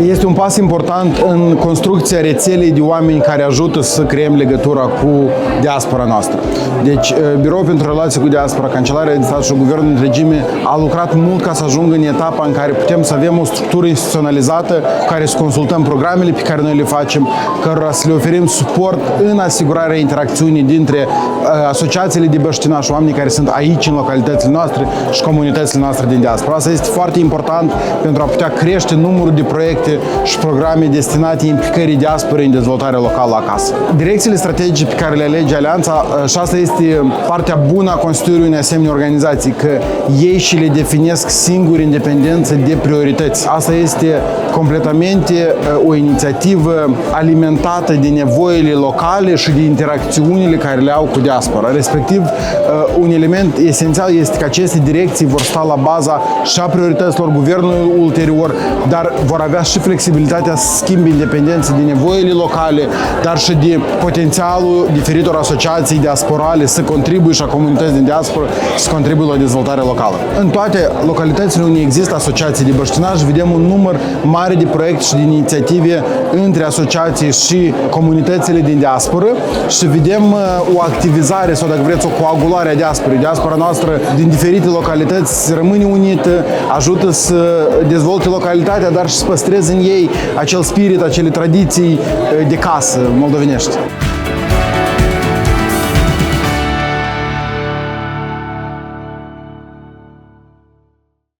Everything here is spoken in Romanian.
Este un pas important în construcția rețelei de oameni care ajută să creăm legătura cu diaspora noastră. Deci, Biroul pentru Relații cu Diaspora, Cancelarea de Stat și Guvernul în întregime a lucrat mult ca să ajungă în etapa în care putem să avem o structură instituționalizată cu care să consultăm programele pe care noi le facem, cărora să le oferim suport în asigurarea interacțiunii dintre asociațiile de băștinași, oamenii care sunt aici în localitățile noastre și comunitățile noastre din diaspora. Asta este foarte important pentru a putea crește numărul de proiecte și programe destinate implicării diasporei în dezvoltarea locală acasă. Direcțiile strategice pe care le alege Alianța, și asta este partea bună a constituirii unei asemenea organizații, că ei și le definesc singuri independență de priorități. Asta este completamente o inițiativă alimentată de nevoile locale și de interacțiunile care le au cu diaspora. Respectiv, un element esențial este că aceste direcții vor sta la baza și a priorităților guvernului ulterior, dar vor avea și flexibilitatea să schimbe independență de nevoile locale, dar și de potențialul diferitor asociații diasporale să contribuie și a comunității din diaspora să contribuie la dezvoltarea locală. În toate localitățile unde există asociații de băștinași, vedem un număr mare de proiecte și de inițiative între asociații și comunitățile din diasporă și vedem o activizare sau, dacă vreți, o coagulare a diasporei. Diaspora noastră din diferite localități rămâne unită, ajută să dezvolte localitatea, dar și să păstreze în ei acel spirit, acele tradiții de casă moldovenești.